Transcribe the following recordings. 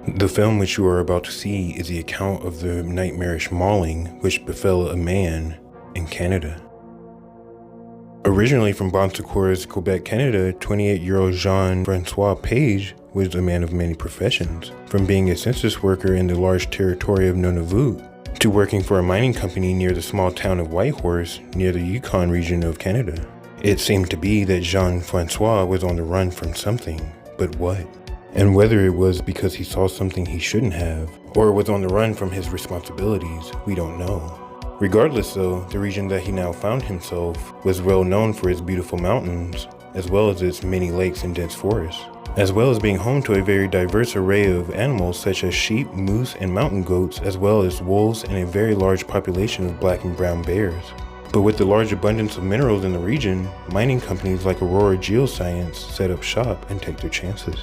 The film which you are about to see is the account of the nightmarish mauling which befell a man in Canada. Originally from Bon Secours, Quebec, Canada, 28-year-old Jean-François Pagé was a man of many professions, from being a census worker in the large territory of Nunavut to working for a mining company near the small town of Whitehorse near the Yukon region of Canada. It seemed to be that Jean-François was on the run from something, but what? And whether it was because he saw something he shouldn't have, or was on the run from his responsibilities, we don't know. Regardless though, the region that he now found himself was well known for its beautiful mountains, as well as its many lakes and dense forests, as well as being home to a very diverse array of animals such as sheep, moose, and mountain goats, as well as wolves and a very large population of black and brown bears. But with the large abundance of minerals in the region, mining companies like Aurora Geoscience set up shop and take their chances.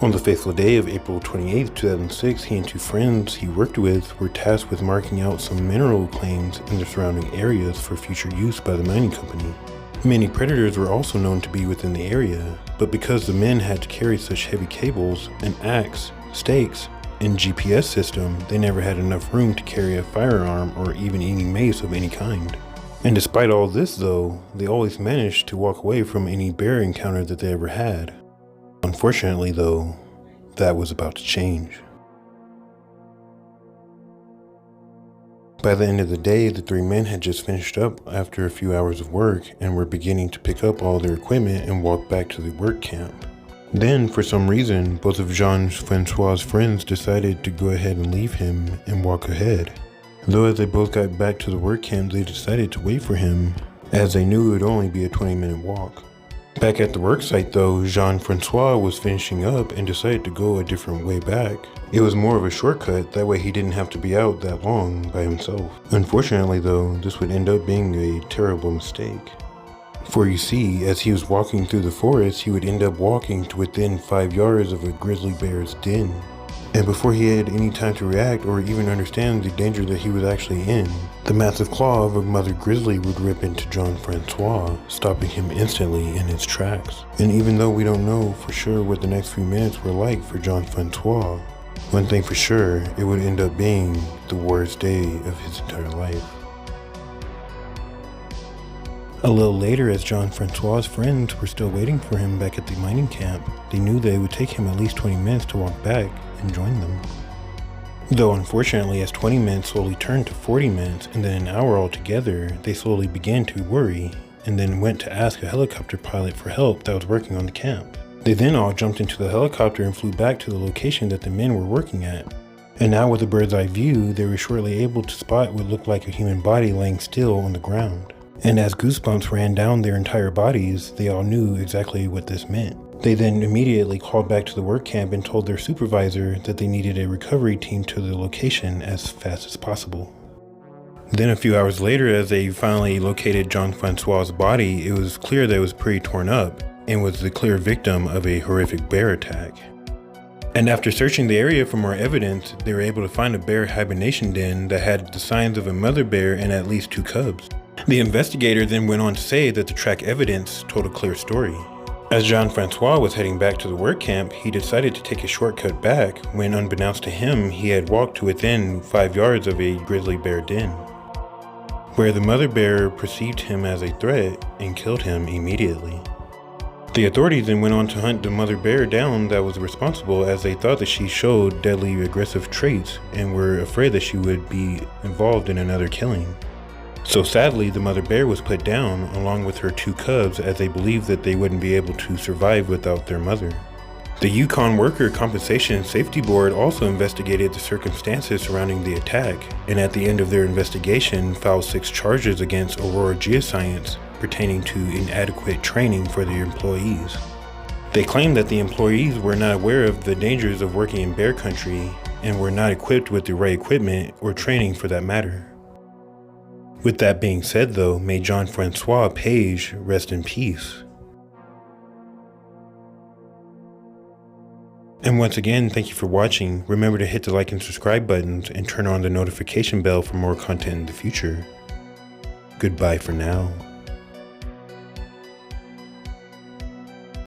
On the fateful day of April 28, 2006, he and two friends he worked with were tasked with marking out some mineral claims in the surrounding areas for future use by the mining company. Many predators were also known to be within the area, but because the men had to carry such heavy cables, an axe, stakes, and GPS system, they never had enough room to carry a firearm or even any mace of any kind. And despite all this though, they always managed to walk away from any bear encounter that they ever had. Unfortunately though, that was about to change. By the end of the day, the three men had just finished up after a few hours of work and were beginning to pick up all their equipment and walk back to the work camp. Then, for some reason, both of Jean-François' friends decided to go ahead and leave him and walk ahead. Though as they both got back to the work camp, they decided to wait for him, as they knew it would only be a 20-minute walk. Back at the work site though, Jean-François was finishing up and decided to go a different way back. It was more of a shortcut, that way he didn't have to be out that long by himself. Unfortunately though, this would end up being a terrible mistake. For you see, as he was walking through the forest, he would end up walking to within 5 yards of a grizzly bear's den. And before he had any time to react or even understand the danger that he was actually in, the massive claw of a mother grizzly would rip into Jean-François, stopping him instantly in its tracks. And even though we don't know for sure what the next few minutes were like for Jean-François, one thing for sure, it would end up being the worst day of his entire life. A little later, as Jean-François' friends were still waiting for him back at the mining camp, they knew that it would take him at least 20 minutes to walk back and join them. Though unfortunately, as 20 minutes slowly turned to 40 minutes and then an hour altogether, they slowly began to worry and then went to ask a helicopter pilot for help that was working on the camp. They then all jumped into the helicopter and flew back to the location that the men were working at. And now with a bird's eye view, they were shortly able to spot what looked like a human body laying still on the ground. And as goosebumps ran down their entire bodies, they all knew exactly what this meant. They then immediately called back to the work camp and told their supervisor that they needed a recovery team to the location as fast as possible. Then a few hours later, as they finally located Jean-François' body, it was clear that it was pretty torn up and was the clear victim of a horrific bear attack. And after searching the area for more evidence, they were able to find a bear hibernation den that had the signs of a mother bear and at least 2 cubs. The investigator then went on to say that the track evidence told a clear story. As Jean-François was heading back to the work camp, he decided to take a shortcut back when, unbeknownst to him, he had walked to within 5 yards of a grizzly bear den, where the mother bear perceived him as a threat and killed him immediately. The authorities then went on to hunt the mother bear down that was responsible, as they thought that she showed deadly aggressive traits and were afraid that she would be involved in another killing. So sadly, the mother bear was put down along with her 2 cubs, as they believed that they wouldn't be able to survive without their mother. The Yukon Worker Compensation and Safety Board also investigated the circumstances surrounding the attack, and at the end of their investigation filed 6 charges against Aurora Geoscience pertaining to inadequate training for their employees. They claimed that the employees were not aware of the dangers of working in bear country and were not equipped with the right equipment or training for that matter. With that being said though, may Jean-François Pagé rest in peace. And once again, thank you for watching. Remember to hit the like and subscribe buttons and turn on the notification bell for more content in the future. Goodbye for now.